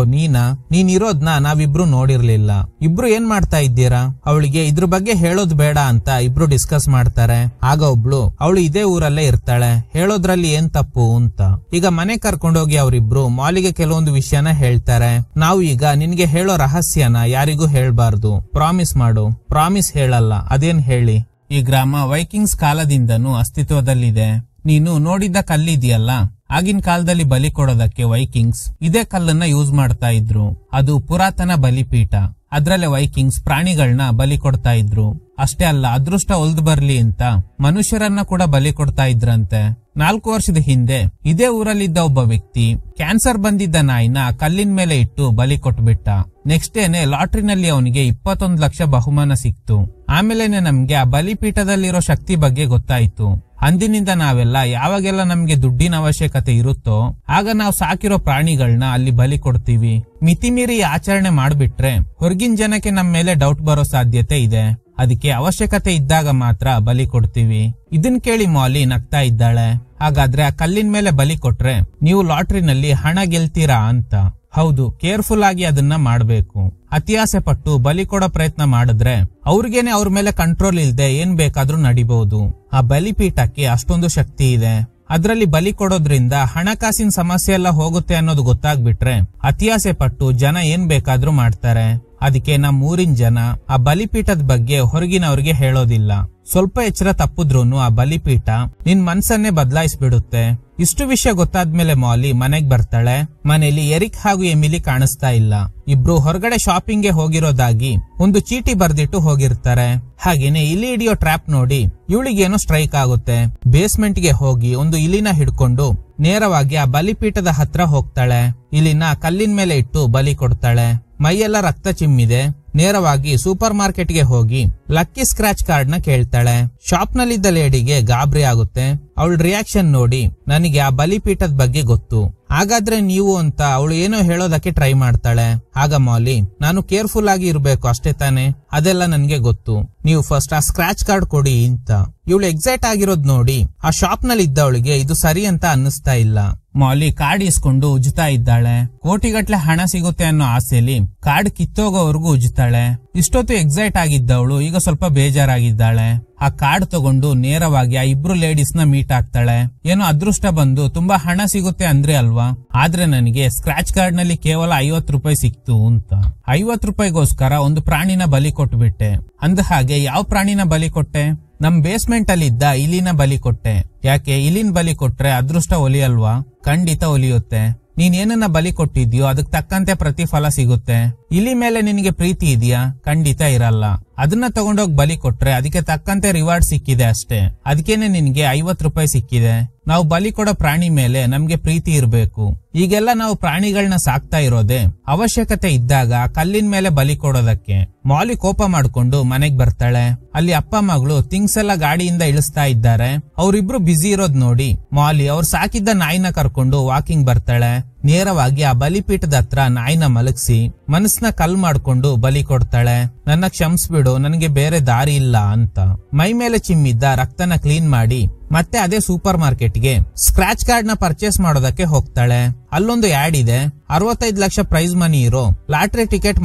ನೀನಿರೋದ್ನ ನಾವಿಬ್ರು ನೋಡಿರ್ಲಿಲ್ಲ, ಇಬ್ರು ಏನ್ ಮಾಡ್ತಾ ಇದ್ದೀರಾ? ಅವಳಿಗೆ ಇದ್ರ ಬಗ್ಗೆ ಹೇಳೋದ್ ಬೇಡ ಅಂತ ಇಬ್ರು ಡಿಸ್ಕಸ್ ಮಾಡ್ತಾರೆ. ಆಗ ಒಬ್ಳು, ಅವಳು ಇದೇ ಊರಲ್ಲೇ ಇರ್ತಾಳೆ, ಹೇಳೋದ್ರಲ್ಲಿ ಏನ್ ತಪ್ಪು ಅಂತ. ಈಗ ಮನೆ ಕರ್ಕೊಂಡೋಗಿ ಅವರಿಬ್ರು ಮಾಲಿಗೆ ಕೆಲವೊಂದು ವಿಷಯನ ಹೇಳ್ತಾರೆ. ನಾವು ಈಗ ನಿನ್ಗೆ ಹೇಳೋ ರಹಸ್ಯನ ಯಾರಿಗೂ ಹೇಳ್ಬಾರ್ದು, ಪ್ರಾಮಿಸ್ ಮಾಡು. ಪ್ರಾಮಿಸ್ ಹೇಳಲ್ಲ, ಅದೇನ್ ಹೇಳಿ? ಈ ಗ್ರಾಮ ವೈಕಿಂಗ್ಸ್ ಕಾಲದಿಂದನೂ ಅಸ್ತಿತ್ವದಲ್ಲಿದೆ. ನೀನು ನೋಡಿದ್ದ ಕಲ್ಲಿದೆಯಲ್ಲ, ಆಗಿನ ಕಾಲದಲ್ಲಿ ಬಲಿ ಕೊಡೋದಕ್ಕೆ ವೈಕಿಂಗ್ಸ್ ಇದೇ ಕಲ್ಲನ್ನ ಯೂಸ್ ಮಾಡ್ತಾ ಇದ್ರು. ಅದು ಪುರಾತನ ಬಲಿಪೀಠ. ಅದ್ರಲ್ಲೇ ವೈಕಿಂಗ್ಸ್ ಪ್ರಾಣಿಗಳನ್ನ ಬಲಿ ಕೊಡ್ತಾ ಇದ್ರು. ಅಷ್ಟೇ ಅಲ್ಲ, ಅದೃಷ್ಟ ಒಲ್ದು ಬರ್ಲಿ ಅಂತ ಮನುಷ್ಯರನ್ನ ಕೂಡ ಬಲಿ ಕೊಡ್ತಾ ಇದ್ರಂತೆ. 4 ವರ್ಷದ ಹಿಂದೆ ಇದೇ ಊರಲ್ಲಿದ್ದ ಒಬ್ಬ ವ್ಯಕ್ತಿ ಕ್ಯಾನ್ಸರ್ ಬಂದಿದ್ದ ನಾಯಿನ ಕಲ್ಲಿನ ಮೇಲೆ ಇಟ್ಟು ಬಲಿ ಕೊಟ್ಬಿಟ್ಟ. ನೆಕ್ಸ್ಟ್ ಡೇನೆ ಲಾಟ್ರಿನಲ್ಲಿ ಅವನಿಗೆ 21 ಲಕ್ಷ ಬಹುಮಾನ ಸಿಕ್ತು. ಆಮೇಲೆನೆ ನಮ್ಗೆ ಆ ಬಲಿಪೀಠದಲ್ಲಿರೋ ಶಕ್ತಿ ಬಗ್ಗೆ ಗೊತ್ತಾಯ್ತು. ಅಂದಿನಿಂದ ನಾವೆಲ್ಲ ಯಾವಾಗೆಲ್ಲ ನಮ್ಗೆ ದುಡ್ಡಿನ ಅವಶ್ಯಕತೆ ಇರುತ್ತೋ ಆಗ ನಾವು ಸಾಕಿರೋ ಪ್ರಾಣಿಗಳನ್ನ ಅಲ್ಲಿ ಬಲಿ ಕೊಡ್ತೀವಿ. ಮಿತಿಮೀರಿ ಆಚರಣೆ ಮಾಡ್ಬಿಟ್ರೆ ಹೊರಗಿನ ಜನಕ್ಕೆ ನಮ್ಮ ಮೇಲೆ ಡೌಟ್ ಬರೋ ಸಾಧ್ಯತೆ ಇದೆ. ಅದಕ್ಕೆ ಅವಶ್ಯಕತೆ ಇದ್ದಾಗ ಮಾತ್ರ ಬಲಿ ಕೊಡ್ತೀವಿ. ಇದನ್ ಕೇಳಿ ಮಾಲಿ ನಗ್ತಾ ಇದ್ದಾಳೆ. ಹಾಗಾದ್ರೆ ಆ ಕಲ್ಲಿನ ಮೇಲೆ ಬಲಿ ಕೊಟ್ರೆ ನೀವು ಲಾಟ್ರಿನಲ್ಲಿ ಹಣ ಗೆಲ್ತೀರಾ ಅಂತ. ಹೌದು, ಕೇರ್ಫುಲ್ ಆಗಿ ಅದನ್ನ ಮಾಡ್ಬೇಕು. ಅತಿಯಾಸೆ ಪಟ್ಟು ಬಲಿ ಕೊಡೋ ಪ್ರಯತ್ನ ಮಾಡಿದ್ರೆ ಅವ್ರಿಗೇನೆ ಅವ್ರ ಮೇಲೆ ಕಂಟ್ರೋಲ್ ಇಲ್ದೆ ಏನ್ ಬೇಕಾದ್ರೂ ನಡಿಬಹುದು. ಆ ಬಲಿಪೀಠಕ್ಕೆ ಅಷ್ಟೊಂದು ಶಕ್ತಿ ಇದೆ. ಅದ್ರಲ್ಲಿ ಬಲಿ ಕೊಡೋದ್ರಿಂದ ಹಣಕಾಸಿನ ಸಮಸ್ಯೆ ಎಲ್ಲ ಹೋಗುತ್ತೆ ಅನ್ನೋದು ಗೊತ್ತಾಗ್ಬಿಟ್ರೆ ಅತಿಯಾಸೆ ಪಟ್ಟು ಜನ ಏನ್ ಬೇಕಾದ್ರೂ ಮಾಡ್ತಾರೆ. ಅದಕ್ಕೆ ನಮ್ಮ ಊರಿನ ಜನ ಆ ಬಲಿಪೀಠದ ಬಗ್ಗೆ ಹೊರಗಿನವ್ರಿಗೆ ಹೇಳೋದಿಲ್ಲ. ಸ್ವಲ್ಪ ಎಚ್ಚರ ತಪ್ಪಿದ್ರೂನು ಆ ಬಲಿಪೀಠ ನಿನ್ ಮನ್ಸನ್ನೇ ಬದಲಾಯಿಸ್ಬಿಡುತ್ತೆ. ಇಷ್ಟು ವಿಷಯ ಗೊತ್ತಾದ್ಮೇಲೆ ಮಾಲಿ ಮನೆಗ್ ಬರ್ತಾಳೆ. ಮನೇಲಿ ಎರಿಕ್ ಹಾಗೂ ಎಮಿಲಿ ಕಾಣಿಸ್ತಾ ಇಲ್ಲ. ಇಬ್ರು ಹೊರಗಡೆ ಶಾಪಿಂಗ್ ಗೆ ಹೋಗಿರೋದಾಗಿ ಒಂದು ಚೀಟಿ ಬರ್ದಿಟ್ಟು ಹೋಗಿರ್ತಾರೆ. ಹಾಗೇನೆ ಇಲಿ ಹಿಡಿಯೋ ಟ್ರ್ಯಾಪ್ ನೋಡಿ ಇವಳಿಗೇನೋ ಸ್ಟ್ರೈಕ್ ಆಗುತ್ತೆ. ಬೇಸ್ಮೆಂಟ್ ಗೆ ಹೋಗಿ ಒಂದು ಇಲಿನ ಹಿಡ್ಕೊಂಡು ನೇರವಾಗಿ ಆ ಬಲಿಪೀಠದ ಹತ್ರ ಹೋಗ್ತಾಳೆ. ಇಲಿನ ಕಲ್ಲಿನ ಮೇಲೆ ಇಟ್ಟು ಬಲಿ ಕೊಡ್ತಾಳೆ. ಮೈಯೆಲ್ಲ ರಕ್ತ ಚಿಮ್ಮಿದೆ. ನೇರವಾಗಿ ಸೂಪರ್ ಮಾರ್ಕೆಟ್ ಗೆ ಹೋಗಿ ಲಕ್ಕಿ ಸ್ಕ್ರಾಚ್ ಕಾರ್ಡ್ ನ ಕೇಳ್ತಾಳೆ. ಶಾಪ್ ನಲ್ಲಿದ್ದ ಲೇಡಿಗೆ ಗಾಬರಿ ಆಗುತ್ತೆ. ಅವಳ ರಿಯಾಕ್ಷನ್ ನೋಡಿ ನನಗೆ ಆ ಬಲಿಪೀಠದ ಬಗ್ಗೆ ಗೊತ್ತು, ಹಾಗಾದ್ರೆ ನೀವು ಅಂತ ಅವಳು ಏನೋ ಹೇಳೋದಕ್ಕೆ ಟ್ರೈ ಮಾಡ್ತಾಳೆ. ಆಗ ಮಾಲಿ, ನಾನು ಕೇರ್ಫುಲ್ ಆಗಿ ಇರ್ಬೇಕು ಅಷ್ಟೇ ತಾನೆ, ಅದೆಲ್ಲ ನನ್ಗೆ ಗೊತ್ತು, ನೀವು ಫಸ್ಟ್ ಆ ಸ್ಕ್ರಾಚ್ ಕಾರ್ಡ್ ಕೊಡಿ ಅಂತ. ಇವಳು ಎಕ್ಸೈಟ್ ಆಗಿರೋದ್ ನೋಡಿ ಆ ಶಾಪ್ ನಲ್ಲಿ ಇದ್ದವಳಿಗೆ ಇದು ಸರಿ ಅಂತ ಅನ್ನಿಸ್ತಾ ಇಲ್ಲ. ಮಾಲಿ ಕಾರ್ಡ್ ಇಸ್ಕೊಂಡು ಉಜ್ತಾ ಇದ್ದಾಳೆ. ಕೋಟಿಗಟ್ಲೆ ಹಣ ಸಿಗುತ್ತೆ ಅನ್ನೋ ಆಸೆಲಿ ಕಾರ್ಡ್ ಕಿತ್ತೋಗೋವರೆಗೂ ಉಜ್ತಾಳೆ. ಇಷ್ಟೊತ್ತು ಎಕ್ಸೈಟ್ ಆಗಿದ್ದವಳು ಈಗ ಸ್ವಲ್ಪ ಬೇಜಾರಾಗಿದ್ದಾಳೆ. ಆ ಕಾರ್ಡ್ ತಗೊಂಡು ನೇರವಾಗಿ ಆ ಇಬ್ರು ಲೇಡೀಸ್ ನ ಮೀಟ್ ಆಗ್ತಾಳೆ. ಏನೋ ಅದೃಷ್ಟ ಬಂದು ತುಂಬಾ ಹಣ ಸಿಗುತ್ತೆ ಅಂದ್ರೆ ಅಲ್ವಾ, ಆದ್ರೆ ನನಗೆ ಸ್ಕ್ರಾಚ್ ಕಾರ್ಡ್ ನಲ್ಲಿ ಕೇವಲ 50 ರೂಪಾಯಿ ಸಿಕ್ತು ಅಂತ. 50 ರೂಪಾಯಿಗೋಸ್ಕರ ಒಂದು ಪ್ರಾಣಿನ ಬಲಿ ಕೊಟ್ಬಿಟ್ಟೆ. ಅಂದ ಹಾಗೆ ಯಾವ ಪ್ರಾಣಿನ ಬಲಿ ಕೊಟ್ಟೆ? ನಮ್ ಬೇಸ್ಮೆಂಟ್ ಅಲ್ಲಿ ಇದ್ದ ಇಲಿನ ಬಲಿ ಕೊಟ್ಟೆ. ಯಾಕೆ? ಇಲಿನ ಬಲಿ ಕೊಟ್ರೆ ಅದೃಷ್ಟ ಒಲಿಯಲ್ವಾ? ಖಂಡಿತ ಒಲಿಯುತ್ತೆ. ನೀನ್ ಏನನ್ನ ಬಲಿ ಕೊಟ್ಟಿದ್ಯೋ ಅದಕ್ಕೆ ತಕ್ಕಂತೆ ಪ್ರತಿಫಲ ಸಿಗುತ್ತೆ. ಇಲಿ ಮೇಲೆ ನಿನಗೆ ಪ್ರೀತಿ ಇದೆಯಾ? ಖಂಡಿತ ಇರಲ್ಲ. ಅದನ್ನ ತಗೊಂಡೋಗಿ ಬಲಿ ಕೊಟ್ರೆ ಅದಕ್ಕೆ ತಕ್ಕಂತೆ ರಿವಾರ್ಡ್ ಸಿಕ್ಕಿದೆ ಅಷ್ಟೇ. ಅದಕ್ಕೇನೆ ನಿನ್ಗೆ 50 ರೂಪಾಯಿ ಸಿಕ್ಕಿದೆ. ನಾವು ಬಲಿ ಕೊಡೋ ಪ್ರಾಣಿ ಮೇಲೆ ನಮ್ಗೆ ಪ್ರೀತಿ ಇರಬೇಕು. ಈಗೆಲ್ಲ ನಾವು ಪ್ರಾಣಿಗಳನ್ನ ಸಾಕ್ತಾ ಇರೋದೇ ಅವಶ್ಯಕತೆ ಇದ್ದಾಗ ಕಲ್ಲಿನ ಮೇಲೆ ಬಲಿ ಕೊಡೋದಕ್ಕೆ. ಮಾಲಿ ಕೋಪ ಮಾಡ್ಕೊಂಡು ಮನೆಗ್ ಬರ್ತಾಳೆ. ಅಲ್ಲಿ ಅಪ್ಪ ಮಗಳು ಥಿಂಗ್ಸ್ ಎಲ್ಲ ಗಾಡಿಯಿಂದ ಇಳಿಸ್ತಾ ಇದ್ದಾರೆ. ಅವ್ರಿಬ್ರು ಬ್ಯುಸಿ ಇರೋದ್ ನೋಡಿ ಮಾಲಿ ಅವ್ರು ಸಾಕಿದ್ದ ನಾಯಿನ ಕರ್ಕೊಂಡು ವಾಕಿಂಗ್ ಬರ್ತಾಳೆ. ನೇರವಾಗಿ ಆ ಬಲಿಪೀಠದ ಹತ್ರ ನಾಯಿನ ಮಲಗಿಸಿ ಮನಸ್ಸನ್ನ ಕಲ್ ಮಾಡ್ಕೊಂಡು ಬಲಿ ಕೊಡ್ತಾಳೆ. ನನ್ನ ಕ್ಷಮಿಸ್ಬಿಡು, ನನಗೆ ಬೇರೆ ದಾರಿ ಇಲ್ಲ ಅಂತ. ಮೈ ಮೇಲೆ ಚಿಮ್ಮಿದ್ದ ರಕ್ತನ ಕ್ಲೀನ್ ಮಾಡಿ ಮತ್ತೆ ಅದೇ ಸೂಪರ್ ಮಾರ್ಕೆಟ್ಗೆ ಸ್ಕ್ರಾಚ್ ಕಾರ್ಡ್ ನ ಪರ್ಚೇಸ್ ಮಾಡೋದಕ್ಕೆ ಹೋಗ್ತಾಳೆ. ಅಲ್ಲೊಂದು ಆಡ್ ಇದೆ, 65 ಲಕ್ಷ ಪ್ರೈಸ್ ಮನಿ ಇರೋ ಲಾಟ್ರಿ ಟಿಕೆಟ್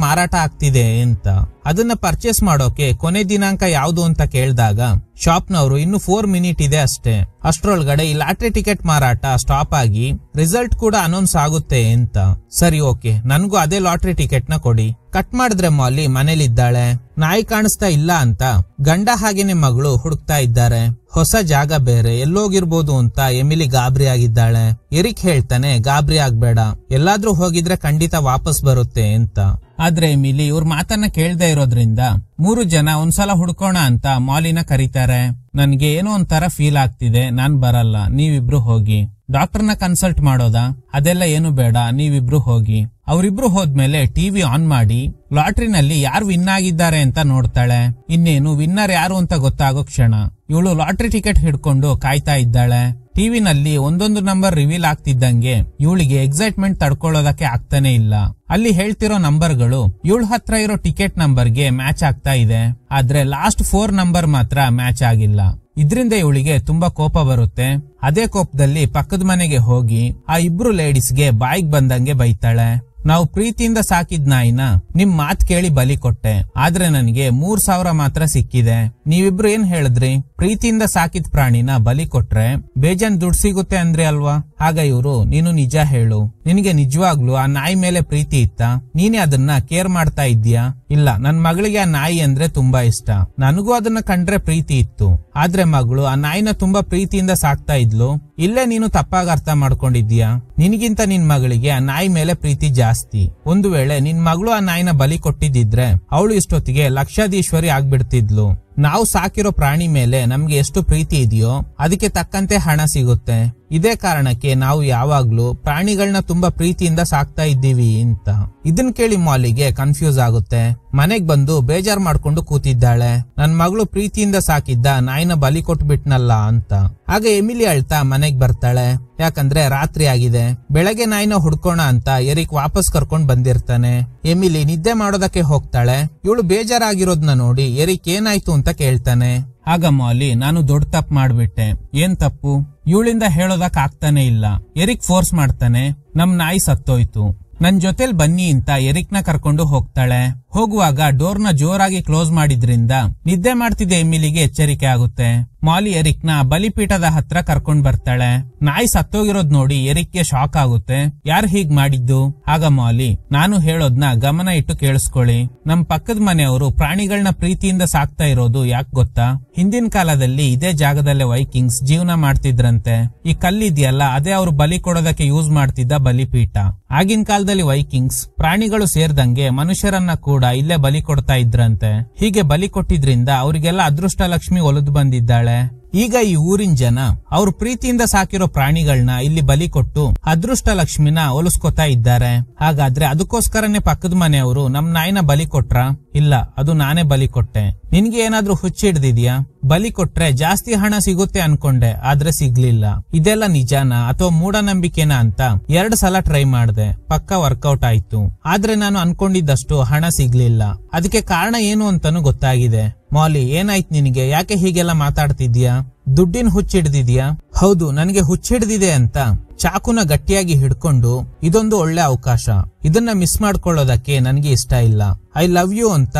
ಮಾರಾಟ ಆಗ್ತಿದೆ ಅಂತ. ಅದನ್ನ ಪರ್ಚೇಸ್ ಮಾಡೋಕೆ ಕೊನೆ ದಿನಾಂಕ ಯಾವ್ದು ಅಂತ ಕೇಳಿದಾಗ ಶಾಪ್ನವರು ಇನ್ನು 4 ಮಿನಿಟ್ ಇದೆ ಅಷ್ಟೇ, ಅಷ್ಟ್ರೊಳಗಡೆ ಈ ಲಾಟ್ರಿ ಟಿಕೆಟ್ ಮಾರಾಟ ಸ್ಟಾಪ್ ಆಗಿ ರಿಸಲ್ಟ್ ಕೂಡ ಅನೌನ್ಸ್ ಆಗುತ್ತೆ ಅಂತ. ಸರಿ ಓಕೆ, ನನ್ಗೂ ಅದೇ ಲಾಟ್ರಿ ಟಿಕೆಟ್ ನ ಕೊಡಿ. ಕಟ್ ಮಾಡಿದ್ರೆ ಮಾಲಿ ಮನೇಲಿದ್ದಾಳೆ. ನಾಯಿ ಕಾಣಿಸ್ತಾ ಇಲ್ಲ ಅಂತ ಗಂಡ ಹಾಗೇನೆ ಮಗಳು ಹುಡುಕ್ತಾ ಇದ್ದಾರೆ. ಹೊಸ ಜಾಗ ಬೇರೆ, ಎಲ್ಲೋಗಿರ್ಬೋದು ಅಂತ ಎಮಿಲಿ ಗಾಬರಿ ಆಗಿದ್ದಾಳೆ. ಎರಿಕ್ ಹೇಳ್ತಾನೆ, ಗಾಬರಿ ಆಗ್ಬೇಡ, ಎಲ್ಲಾದ್ರೂ ಹೋಗಿದ್ರೆ ಖಂಡಿತ ವಾಪಸ್ ಬರುತ್ತೆ ಅಂತ. ಆದ್ರೆ ಎಮಿಲಿ ಇವ್ರ ಮಾತನ್ನ ಕೇಳ್ದೆ ಇರೋದ್ರಿಂದ 3 ಜನ ಒಂದ್ಸಲ ಹುಡ್ಕೋಣ ಅಂತ ಮಾಲಿನ ಕರೀತಾರೆ. ನನ್ಗೆ ಏನೋ ಒಂಥರ ಫೀಲ್ ಆಗ್ತಿದೆ, ನಾನ್ ಬರಲ್ಲ, ನೀವಿಬ್ರು ಹೋಗಿ. ಡಾಕ್ಟರ್ನ ಕನ್ಸಲ್ಟ್ ಮಾಡೋದಾ? ಅದೆಲ್ಲ ಏನು ಬೇಡ, ನೀವಿಬ್ರು ಹೋಗಿ. ಅವರಿಬ್ರು ಹೋದ್ಮೇಲೆ ಟಿವಿ ಆನ್ ಮಾಡಿ ಲಾಟ್ರಿನಲ್ಲಿ ಯಾರು ವಿನ್ ಆಗಿದ್ದಾರೆ ಅಂತ ನೋಡ್ತಾಳೆ. ಇನ್ನೇನು ವಿನ್ನರ್ ಯಾರು ಅಂತ ಗೊತ್ತಾಗೋ ಕ್ಷಣ ಇವಳು ಲಾಟ್ರಿ ಟಿಕೆಟ್ ಹಿಡ್ಕೊಂಡು ಕಾಯ್ತಾ ಇದ್ದಾಳೆ. ಟಿವಿನಲ್ಲಿ ಒಂದೊಂದು ನಂಬರ್ ರಿವೀಲ್ ಆಗ್ತಿದ್ದಂಗೆ ಇವಳಿಗೆ ಎಕ್ಸೈಟ್ಮೆಂಟ್ ತಡ್ಕೊಳ್ಳೋದಕ್ಕೆ ಆಗ್ತಾನೆ ಇಲ್ಲ. ಅಲ್ಲಿ ಹೇಳ್ತಿರೋ ನಂಬರ್ಗಳು ಇವಳ ಹತ್ರ ಇರೋ ಟಿಕೆಟ್ ನಂಬರ್ಗೆ ಮ್ಯಾಚ್ ಆಗ್ತಾ ಇದೆ. ಆದ್ರೆ ಲಾಸ್ಟ್ 4 ನಂಬರ್ ಮಾತ್ರ ಮ್ಯಾಚ್ ಆಗಿಲ್ಲ. ಇದ್ರಿಂದ ಇವಳಿಗೆ ತುಂಬಾ ಕೋಪ ಬರುತ್ತೆ. ಅದೇ ಕೋಪದಲ್ಲಿ ಪಕ್ಕದ ಮನೆಗೆ ಹೋಗಿ ಆ ಇಬ್ರು ಲೇಡೀಸ್ಗೆ ಬಾಯಿಗೆ ಬಂದಂಗೆ ಬೈತಾಳೆ. ನಾವು ಪ್ರೀತಿಯಿಂದ ಸಾಕಿದ್ ನಾಯಿನ ನಿಮ್ ಮಾತ್ ಕೇಳಿ ಬಲಿ ಕೊಟ್ಟೆ, ಆದ್ರೆ ನನಗೆ 3000 ಮಾತ್ರ ಸಿಕ್ಕಿದೆ. ನೀವಿಬ್ರು ಏನ್ ಹೇಳಿದ್ರಿ? ಪ್ರೀತಿಯಿಂದ ಸಾಕಿದ್ ಪ್ರಾಣಿನ ಬಲಿ ಕೊಟ್ರೆ ಬೇಜಾನ್ ದುಡ್ಡು ಸಿಗುತ್ತೆ ಅಂದ್ರೆ ಅಲ್ವಾ? ಆಗ ಇವ್ರು, ನೀನು ನಿಜ ಹೇಳು, ನಿನಗೆ ನಿಜವಾಗ್ಲು ಆ ನಾಯಿ ಮೇಲೆ ಪ್ರೀತಿ ಇತ್ತಾ? ನೀನೇ ಅದನ್ನ ಕೇರ್ ಮಾಡ್ತಾ ಇದ್ದೀಯಾ? ಇಲ್ಲ, ನನ್ ಮಗಳಿಗೆ ಆ ನಾಯಿ ಅಂದ್ರೆ ತುಂಬಾ ಇಷ್ಟ, ನನಗೂ ಅದನ್ನ ಕಂಡ್ರೆ ಪ್ರೀತಿ ಇತ್ತು. ಆದ್ರೆ ಮಗಳು ಆ ನಾಯಿನ ತುಂಬಾ ಪ್ರೀತಿಯಿಂದ ಸಾಕ್ತಾ ಇದ್ಲು. ಇಲ್ಲೇ ನೀನು ತಪ್ಪಾಗಿ ಅರ್ಥ ಮಾಡ್ಕೊಂಡಿದ್ದೀಯಾ. ನಿನಗಿಂತ ನಿನ್ ಮಗಳಿಗೆ ಆ ನಾಯಿ ಮೇಲೆ ಪ್ರೀತಿ ಜಾಸ್ತಿ. ಒಂದು ವೇಳೆ ನಿನ್ ಮಗಳು ಆ ನಾಯಿನ ಬಲಿ ಕೊಟ್ಟಿದ್ದಿದ್ರೆ ಅವಳು ಇಷ್ಟೊತ್ತಿಗೆ ಲಕ್ಷಾಧೀಶ್ವರಿ ಆಗ್ಬಿಡ್ತಿದ್ಲು. ನಾವು ಸಾಕಿರೋ ಪ್ರಾಣಿ ಮೇಲೆ ನಮ್ಗೆ ಎಷ್ಟು ಪ್ರೀತಿ ಇದೆಯೋ ಅದಕ್ಕೆ ತಕ್ಕಂತೆ ಹಣ ಸಿಗುತ್ತೆ. ಇದೇ ಕಾರಣಕ್ಕೆ ನಾವು ಯಾವಾಗ್ಲೂ ಪ್ರಾಣಿಗಳನ್ನ ತುಂಬಾ ಪ್ರೀತಿಯಿಂದ ಸಾಕ್ತಾ ಇದ್ದೀವಿ ಅಂತ. ಇದನ್ ಕೇಳಿ ಮಾಲಿಗೆ ಕನ್ಫ್ಯೂಸ್ ಆಗುತ್ತೆ. ಮನೆಗ್ ಬಂದು ಬೇಜಾರ್ ಮಾಡ್ಕೊಂಡು ಕೂತಿದ್ದಾಳೆ. ನನ್ ಮಗಳು ಪ್ರೀತಿಯಿಂದ ಸಾಕಿದ್ದ ನಾಯಿನ ಬಲಿ ಕೊಟ್ಬಿಟ್ನಲ್ಲ ಅಂತ. ಆಗ ಎಮಿಲಿ ಅಳ್ತಾ ಮನೆಗ್ ಬರ್ತಾಳೆ. ಯಾಕಂದ್ರೆ ರಾತ್ರಿ ಆಗಿದೆ. ಬೆಳಗ್ಗೆ ನಾಯಿನ ಹುಡ್ಕೋಣ ಅಂತ ಎರಿಕ್ ವಾಪಸ್ ಕರ್ಕೊಂಡ್ ಬಂದಿರ್ತಾನೆ. ಎಮಿಲಿ ನಿದ್ದೆ ಮಾಡೋದಕ್ಕೆ ಹೋಗ್ತಾಳೆ. ಇವಳು ಬೇಜಾರಾಗಿರೋದ್ನ ನೋಡಿ ಎರಿಕ್ ಏನಾಯ್ತು ಅಂತ ಕೇಳ್ತಾನೆ. ಆಗ ಮಾಲಿ, ನಾನು ದೊಡ್ಡ ತಪ್ಪು ಮಾಡ್ಬಿಟ್ಟೆ. ಏನ್ ತಪ್ಪು? ಇವಳಿಂದ ಹೇಳೋದಕ್ ಆಗ್ತಾನೆ ಇಲ್ಲ. ಎರಿಕ್ ಫೋರ್ಸ್ ಮಾಡ್ತಾನೆ, ನಮ್ ನಾಯಿ ಸತ್ತೋಯ್ತು, ನನ್ ಜೊತೆಲ್ ಬನ್ನಿ ಅಂತ ಎರಿಕ್ನ ಕರ್ಕೊಂಡು ಹೋಗ್ತಾಳೆ. ಹೋಗುವಾಗ ಡೋರ್ನ ಜೋರಾಗಿ ಕ್ಲೋಸ್ ಮಾಡಿದ್ರಿಂದ ನಿದ್ದೆ ಮಾಡ್ತಿದ್ದ ಎಮಿಲಿಗೆ ಎಚ್ಚರಿಕೆ ಆಗುತ್ತೆ. ಮಾಲಿ ಎರಿಕ್ನ ಬಲಿಪೀಠದ ಹತ್ರ ಕರ್ಕೊಂಡ್ ಬರ್ತಾಳೆ. ನಾಯಿ ಸತ್ತೋಗಿರೋದ್ ನೋಡಿ ಎರಿಕ್ಗೆ ಶಾಕ್ ಆಗುತ್ತೆ. ಯಾರು ಹೀಗ್ ಮಾಡಿದ್ದು? ಆಗ ಮಾಲಿ, ನಾನು ಹೇಳೋದ್ನ ಗಮನ ಇಟ್ಟು ಕೇಳಿಸ್ಕೊಳ್ಳಿ. ನಮ್ ಪಕ್ಕದ ಮನೆಯವರು ಪ್ರಾಣಿಗಳನ್ನ ಪ್ರೀತಿಯಿಂದ ಸಾಕ್ತಾ ಇರೋದು ಯಾಕೆ ಗೊತ್ತಾ? ಹಿಂದಿನ ಕಾಲದಲ್ಲಿ ಇದೇ ಜಾಗದಲ್ಲೇ ವೈಕಿಂಗ್ಸ್ ಜೀವನ ಮಾಡ್ತಿದ್ರಂತೆ. ಈ ಕಲ್ಲಿದೆಯಲ್ಲ, ಅದೇ ಅವರು ಬಲಿ ಕೊಡೋದಕ್ಕೆ ಯೂಸ್ ಮಾಡ್ತಿದ್ದ ಬಲಿಪೀಠ. ಆಗಿನ ಕಾಲದಲ್ಲಿ ವೈಕಿಂಗ್ಸ್ ಪ್ರಾಣಿಗಳು ಸೇರ್ದಂಗೆ ಮನುಷ್ಯರನ್ನ ಕೂಡ ಇಲ್ಲೇ ಬಲಿ ಕೊಡ್ತಾ ಇದ್ರಂತೆ. ಹೀಗೆ ಬಲಿ ಕೊಟ್ಟಿದ್ರಿಂದ ಅವರಿಗೆಲ್ಲ ಅದೃಷ್ಟ ಲಕ್ಷ್ಮಿ ಒಲಿದು ಬಂದಿದ್ದಾಳೆ. ಈಗ ಈ ಊರಿನ ಜನ ಅವ್ರ ಪ್ರೀತಿಯಿಂದ ಸಾಕಿರೋ ಪ್ರಾಣಿಗಳನ್ನ ಇಲ್ಲಿ ಬಲಿ ಕೊಟ್ಟು ಅದೃಷ್ಟ ಲಕ್ಷ್ಮಿನ ಒಲಿಸ್ಕೊತಾ ಇದ್ದಾರೆ. ಹಾಗಾದ್ರೆ ಅದಕ್ಕೋಸ್ಕರನೇ ಪಕ್ಕದ ಮನೆಯವರು ನಮ್ ನಾಯಿನ ಬಲಿ ಕೊಟ್ರ? ಇಲ್ಲ, ಅದು ನಾನೇ ಬಲಿ ಕೊಟ್ಟೆ. ನಿನ್ಗೆ ಏನಾದ್ರೂ ಹುಚ್ಚಿಡ್ದಿದ್ಯಾ? ಬಲಿ ಕೊಟ್ರೆ ಜಾಸ್ತಿ ಹಣ ಸಿಗುತ್ತೆ ಅನ್ಕೊಂಡೆ, ಆದ್ರೆ ಸಿಗ್ಲಿಲ್ಲ. ಇದೆಲ್ಲ ನಿಜಾನಾ ಅಥವಾ ಮೂಢನಂಬಿಕೆನಾ ಅಂತ 2 ಸಲ ಟ್ರೈ ಮಾಡ್ದೆ. ಪಕ್ಕಾ ವರ್ಕೌಟ್ ಆಯ್ತು. ಆದ್ರೆ ನಾನು ಅನ್ಕೊಂಡಿದ್ದಷ್ಟು ಹಣ ಸಿಗ್ಲಿಲ್ಲ. ಅದಕ್ಕೆ ಕಾರಣ ಏನು ಅಂತಾನು ಗೊತ್ತಾಗಿದೆ. ಮಾಲಿ, ಏನಾಯ್ತು ನಿನಗೆ? ಯಾಕೆ ಹೀಗೆಲ್ಲ ಮಾತಾಡ್ತಿದ್ಯಾ? ದುಡ್ಡಿನ ಹುಚ್ಚಿಡ್ದಿದ್ಯಾ? ಹೌದು, ನನಗೆ ಹುಚ್ಚಿಡ್ದಿದೆ ಅಂತ ಚಾಕುನ ಗಟ್ಟಿಯಾಗಿ ಹಿಡ್ಕೊಂಡು, ಇದೊಂದು ಒಳ್ಳೆ ಅವಕಾಶ, ಇದನ್ನ ಮಿಸ್ ಮಾಡ್ಕೊಳ್ಳೋದಕ್ಕೆ ನನಗೆ ಇಷ್ಟ ಇಲ್ಲ, ಐ ಲವ್ ಯು ಅಂತ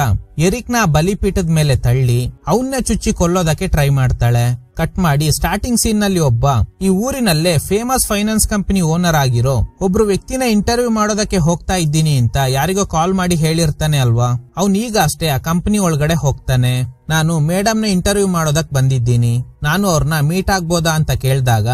ಎರಿಕ್ ನ ಬಲಿಪೀಠದ ಮೇಲೆ ತಳ್ಳಿ ಅವನ್ನ ಚುಚ್ಚಿ ಕೊಲ್ಲೋದಕ್ಕೆ ಟ್ರೈ ಮಾಡ್ತಾಳೆ. ಕಟ್ ಮಾಡಿ ಸ್ಟಾರ್ಟಿಂಗ್ ಸೀನ್ ನಲ್ಲಿ ಒಬ್ಬ ಈ ಊರಿನಲ್ಲೇ ಫೇಮಸ್ ಫೈನಾನ್ಸ್ ಕಂಪನಿ ಓನರ್ ಆಗಿರೋ ಒಬ್ರು ವ್ಯಕ್ತಿನ ಇಂಟರ್ವ್ಯೂ ಮಾಡೋದಕ್ಕೆ ಹೋಗ್ತಾ ಇದ್ದೀನಿ ಅಂತ ಯಾರಿಗೋ ಕಾಲ್ ಮಾಡಿ ಹೇಳಿರ್ತಾನೆ ಅಲ್ವಾ. ಅವ್ನ್ ಈಗ ಅಷ್ಟೇ ಆ ಕಂಪನಿ ಒಳಗಡೆ ಹೋಗ್ತಾನೆ. ನಾನು ಮೇಡಮ್ನ ಇಂಟರ್ವ್ಯೂ ಮಾಡೋದಕ್ ಬಂದಿದ್ದೀನಿ, ನಾನು ಅವ್ರನ್ನ ಮೀಟ್ ಆಗ್ಬೋದಾ ಅಂತ ಕೇಳ್ದಾಗ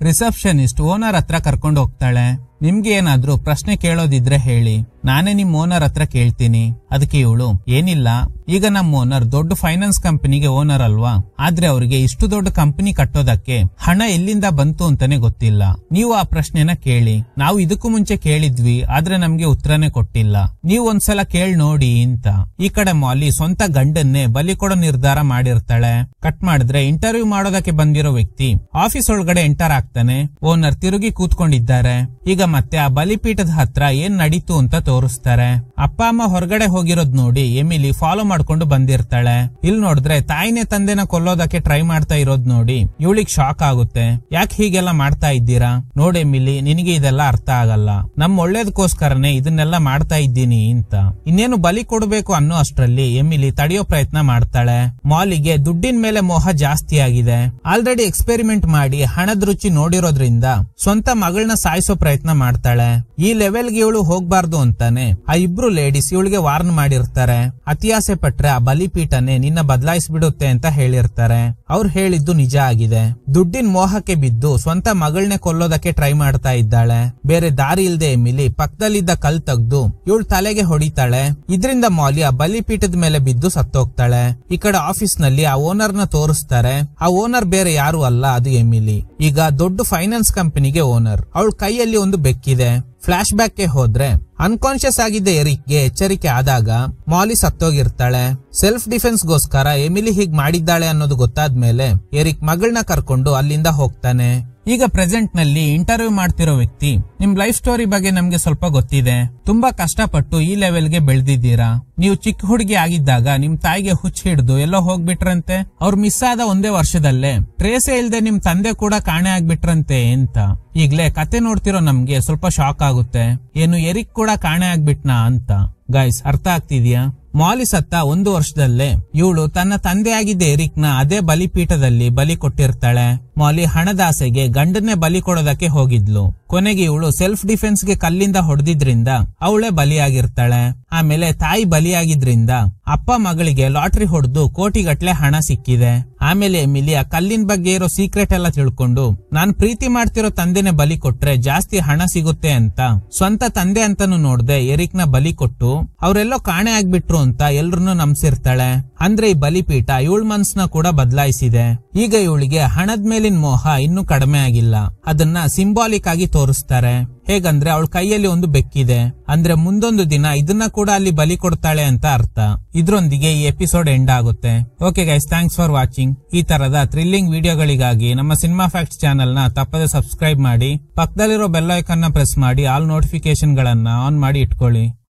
ರಿಸೆಪ್ಷನಿಸ್ಟ್ ಓನರ್ ಹತ್ರ ಕರ್ಕೊಂಡು ಹೋಗ್ತಾಳೆ. ನಿಮ್ಗೆ ಏನಾದ್ರೂ ಪ್ರಶ್ನೆ ಕೇಳೋದಿದ್ರೆ ಹೇಳಿ, ನಾನೇ ನಿಮ್ ಓನರ್ ಹತ್ರ ಕೇಳ್ತೀನಿ. ಅದಕ್ಕೆ ಇವಳು, ಏನಿಲ್ಲ, ಈಗ ನಮ್ಮ ಓನರ್ ದೊಡ್ಡ ಫೈನಾನ್ಸ್ ಕಂಪನಿಗೆ ಓನರ್ ಅಲ್ವಾ, ಆದ್ರೆ ಅವ್ರಿಗೆ ಇಷ್ಟು ದೊಡ್ಡ ಕಂಪನಿ ಕಟ್ಟೋದಕ್ಕೆ ಹಣ ಎಲ್ಲಿಂದ ಬಂತು ಅಂತಾನೆ ಗೊತ್ತಿಲ್ಲ. ನೀವು ಆ ಪ್ರಶ್ನೆನ ಕೇಳಿ. ನಾವು ಇದಕ್ಕೂ ಮುಂಚೆ ಕೇಳಿದ್ವಿ, ಆದ್ರೆ ನಮ್ಗೆ ಉತ್ತರನೇ ಕೊಟ್ಟಿಲ್ಲ. ನೀವು ಒಂದ್ಸಲ ಕೇಳಿ ನೋಡಿ ಅಂತ. ಈ ಕಡೆ ಮಾಲಿ ಸ್ವಂತ ಗಂಡನ್ನೇ ಬಲಿ ಕೊಡೋ ನಿರ್ಧಾರ ಮಾಡಿರ್ತಾಳೆ. ಕಟ್ ಮಾಡಿದ್ರೆ ಇಂಟರ್ವ್ಯೂ ಮಾಡೋದಕ್ಕೆ ಬಂದಿರೋ ವ್ಯಕ್ತಿ ಆಫೀಸ್ ಒಳಗಡೆ ಎಂಟರ್ ಆಗ್ತಾನೆ. ಓನರ್ ತಿರುಗಿ ಕೂತ್ಕೊಂಡಿದ್ದಾರೆ. ಈಗ ಮತ್ತೆ ಆ ಬಲಿಪೀಠದ ಹತ್ರ ಏನ್ ನಡೀತು ಅಂತ ತೋರಿಸ್ತಾರೆ. ಅಪ್ಪ ಅಮ್ಮ ಹೊರಗಡೆ ಹೋಗಿರೋದ್ ನೋಡಿ ಎಮಿಲಿ ಫಾಲೋ ಮಾಡ್ಕೊಂಡು ಬಂದಿರ್ತಾಳೆ. ಇಲ್ಲಿ ನೋಡಿದ್ರೆ ತಾಯಿನೇ ತಂದೆನ ಕೊಲ್ಲೋದಕ್ಕೆ ಟ್ರೈ ಮಾಡ್ತಾ ಇರೋದ್ ನೋಡಿ ಇವಳಿಗೆ ಶಾಕ್ ಆಗುತ್ತೆ. ಯಾಕೆ ಹೀಗೆಲ್ಲ ಮಾಡ್ತಾ ಇದ್ದೀರಾ? ನೋಡಿ ಎಮಿಲಿ, ನಿನಗೆ ಇದೆಲ್ಲ ಅರ್ಥ ಆಗಲ್ಲ. ನಮ್ ಒಳ್ಳೇದಕ್ಕೋಸ್ಕರನೇ ಇದನ್ನೆಲ್ಲ ಮಾಡ್ತಾ ಇದ್ದೀನಿ ಅಂತ. ಇನ್ನೇನು ಬಲಿ ಕೊಡಬೇಕು ಅನ್ನೋ ಅಷ್ಟ್ರಲ್ಲಿ ಎಮಿಲಿ ತಡೆಯೋ ಪ್ರಯತ್ನ ಮಾಡ್ತಾಳೆ. ಮಾಲಿಗೆ ದುಡ್ಡಿನ ಮೇಲೆ ಮೋಹ ಜಾಸ್ತಿ ಆಗಿದೆ. ಆಲ್ರೆಡಿ ಎಕ್ಸ್ಪೆರಿಮೆಂಟ್ ಮಾಡಿ ಹಣದ ರುಚಿ ನೋಡಿರೋದ್ರಿಂದ ಸ್ವಂತ ಮಗಳನ್ನ ಸಾಯಿಸೋ ಪ್ರಯತ್ನ ಮಾಡ್ತಾಳೆ. ಈ ಲೆವೆಲ್ಗೆ ಇವಳು ಹೋಗ್ಬಾರ್ದು ಅಂತಾನೆ ಆ ಇಬ್ರು ಲೇಡೀಸ್ ಇವಳಿಗೆ ವಾರ್ನ್ ಮಾಡಿರ್ತಾರೆ. ಅತಿಯಾಸೆ ಪಟ್ರೆ ಆ ಬಲಿಪೀಠನೆ ನಿನ್ನ ಬದಲಾಯಿಸ್ಬಿಡುತ್ತೆ ಅಂತ ಹೇಳಿರ್ತಾರೆ. ಅವ್ರು ಹೇಳಿದ್ದು ನಿಜ ಆಗಿದೆ. ದುಡ್ಡಿನ ಮೋಹಕ್ಕೆ ಬಿದ್ದು ಸ್ವಂತ ಮಗಳನ್ನೇ ಕೊಲ್ಲೋದಕ್ಕೆ ಟ್ರೈ ಮಾಡ್ತಾ ಇದ್ದಾಳೆ. ಬೇರೆ ದಾರಿ ಇಲ್ದೆ ಎಮಿಲಿ ಪಕ್ಕದಲ್ಲಿದ್ದ ಕಲ್ ತೆಗ್ದು ಇವಳು ತಲೆಗೆ ಹೊಡಿತಾಳೆ. ಇದರಿಂದ ಮಾಲಿ ಆ ಬಲಿಪೀಠದ ಮೇಲೆ ಬಿದ್ದು ಸತ್ತೋಗ್ತಾಳೆ. ಈ ಕಡೆ ಆಫೀಸ್ ನಲ್ಲಿ ಆ ಓನರ್ ನ ತೋರಿಸ್ತಾರೆ. ಆ ಓನರ್ ಬೇರೆ ಯಾರು ಅಲ್ಲ, ಅದು ಎಮಿಲಿ. ಈಗ ದೊಡ್ಡ ಫೈನಾನ್ಸ್ ಕಂಪನಿಗೆ ಓನರ್. ಅವಳ ಕೈಯಲ್ಲಿ ಒಂದು ಬೆಕ್ಕಿದೆ. ಫ್ಲಾಶ್ ಬ್ಯಾಕ್ ಗೆ ಹೋದ್ರೆ ಅನ್ಕಾನ್ಶಿಯಸ್ ಆಗಿದ್ದ ಎರಿಕ್ ಗೆ ಎಚ್ಚರಿಕೆ ಆದಾಗ ಮಾಲಿ ಸತ್ತೋಗಿರ್ತಾಳೆ. ಸೆಲ್ಫ್ ಡಿಫೆನ್ಸ್ ಗೋಸ್ಕರ ಎಮಿಲಿ ಹೀಗ್ ಮಾಡಿದ್ದಾಳೆ ಅನ್ನೋದು ಗೊತ್ತಾದ್ಮೇಲೆ ಎರಿಕ್ ಮಗಳನ್ನ ಕರ್ಕೊಂಡು ಅಲ್ಲಿಂದ ಹೋಗ್ತಾನೆ. ಈಗ ಪ್ರೆಸೆಂಟ್ ನಲ್ಲಿ ಇಂಟರ್ವ್ಯೂ ಮಾಡ್ತಿರೋ ವ್ಯಕ್ತಿ, ನಿಮ್ ಲೈಫ್ ಸ್ಟೋರಿ ಬಗ್ಗೆ ನಮ್ಗೆ ಸ್ವಲ್ಪ ಗೊತ್ತಿದೆ. ತುಂಬಾ ಕಷ್ಟಪಟ್ಟು ಈ ಲೆವೆಲ್ಗೆ ಬೆಳೆದಿದ್ದೀರಾ. ನೀವು ಚಿಕ್ಕ ಹುಡುಗಿ ಆಗಿದ್ದಾಗ ನಿಮ್ ತಾಯಿಗೆ ಹುಚ್ಚ ಹಿಡಿದು ಎಲ್ಲೋ ಹೋಗ್ಬಿಟ್ರಂತೆ. ಅವ್ರು ಮಿಸ್ ಆದ ಒಂದೇ ವರ್ಷದಲ್ಲೇ ಟ್ರೇಸೇ ಇಲ್ದೆ ನಿಮ್ ತಂದೆ ಕೂಡ ಕಾಣೆ ಆಗ್ಬಿಟ್ರಂತೆ ಅಂತ. ಈಗ್ಲೇ ಕತೆ ನೋಡ್ತಿರೋ ನಮ್ಗೆ ಸ್ವಲ್ಪ ಶಾಕ್ ಆಗುತ್ತೆ. ಏನು ಎರಿಕ್ ಕೂಡ ಕಾಣೆ ಆಗ್ಬಿಟ್ನಾ ಅಂತ. ಗೈಸ್, ಅರ್ಥ ಆಗ್ತಿದ್ಯಾ? ಮಾಲಿ ಸತ್ತ 1 ವರ್ಷದಲ್ಲೇ ಇವಳು ತನ್ನ ತಂದೆ ಆಗಿದ್ದ ಎರಿಕ್ ನ ಅದೇ ಬಲಿಪೀಠದಲ್ಲಿ ಬಲಿ ಕೊಟ್ಟಿರ್ತಾಳೆ. ಮಾಲಿ ಹಣದಾಸೆಗೆ ಗಂಡನ್ನೇ ಬಲಿ ಕೊಡೋದಕ್ಕೆ ಹೋಗಿದ್ಲು. ಕೊನೆಗೆ ಇವಳು ಸೆಲ್ಫ್ ಡಿಫೆನ್ಸ್ ಗೆ ಕಲ್ಲಿಂದ ಹೊಡೆದಿದ್ರಿಂದ ಅವಳೇ ಬಲಿಯಾಗಿರ್ತಾಳೆ. ಆಮೇಲೆ ತಾಯಿ ಬಲಿಯಾಗಿದ್ರಿಂದ ಅಪ್ಪ ಮಗಳಿಗೆ ಲಾಟ್ರಿ ಹೊಡೆದು ಕೋಟಿಗಟ್ಲೆ ಹಣ ಸಿಕ್ಕಿದೆ. ಆಮೇಲೆ ಎಮಿಲಿ ಆ ಕಲ್ಲಿನ ಬಗ್ಗೆ ಇರೋ ಸೀಕ್ರೆಟ್ ಎಲ್ಲ ತಿಳ್ಕೊಂಡು, ನಾನ್ ಪ್ರೀತಿ ಮಾಡ್ತಿರೋ ತಂದೆನೆ ಬಲಿ ಕೊಟ್ರೆ ಜಾಸ್ತಿ ಹಣ ಸಿಗುತ್ತೆ ಅಂತ ಸ್ವಂತ ತಂದೆ ಅಂತಾನು ನೋಡ್ದೆ ಎರಿಕ್ ನ ಬಲಿ ಕೊಟ್ಟು ಅವರೆಲ್ಲೋ ಕಾಣೆ ಆಗ್ಬಿಟ್ರು ಅಂತ ಎಲ್ರನ್ನೂ ನಂಬಿಸಿರ್ತಾಳೆ. ಅಂದ್ರೆ ಈ ಬಲಿಪೀಠ ಇವಳ ಮನ್ಸನ್ನ ಕೂಡ ಬದಲಾಯಿಸಿದೆ. ಈಗ ಇವಳಿಗೆ ಹಣದ ಮೇಲಿನ ಮೋಹ ಇನ್ನೂ ಕಡಿಮೆ ಆಗಿಲ್ಲ. ಅದನ್ನ ಸಿಂಬಾಲಿಕ್ ಆಗಿ ತೋರಿಸ್ತಾರೆ. ಹೇಗಂದ್ರೆ ಅವಳ ಕೈಯಲ್ಲಿ ಒಂದು ಬೆಕ್ಕಿದೆ, ಅಂದ್ರೆ ಮುಂದೊಂದು ದಿನ ಇದನ್ನ ಕೂಡ ಅಲ್ಲಿ ಬಲಿ ಕೊಡ್ತಾಳೆ ಅಂತ ಅರ್ಥ. ಇದ್ರೊಂದಿಗೆ ಈ ಎಪಿಸೋಡ್ ಎಂಡ್ ಆಗುತ್ತೆ. Okay guys, thanks for watching. ಈ ತರದ ಥ್ರಿಲ್ಲಿಂಗ್ ವಿಡಿಯೋಗಳಿಗಾಗಿ ನಮ್ಮ ಸಿನಿಮಾ ಫ್ಯಾಕ್ಟ್ಸ್ ಚಾನೆಲ್ ನ ತಪ್ಪದೆ ಸಬ್ಸ್ಕ್ರೈಬ್ ಮಾಡಿ. ಪಕ್ಕದಲ್ಲಿರೋ ಬೆಲ್ ಐಕಾನ್ ನ ಪ್ರೆಸ್ ಮಾಡಿ ಆಲ್ ನೋಟಿಫಿಕೇಶನ್ ಗಳನ್ನ ಆನ್ ಮಾಡಿ ಇಟ್ಕೊಳ್ಳಿ.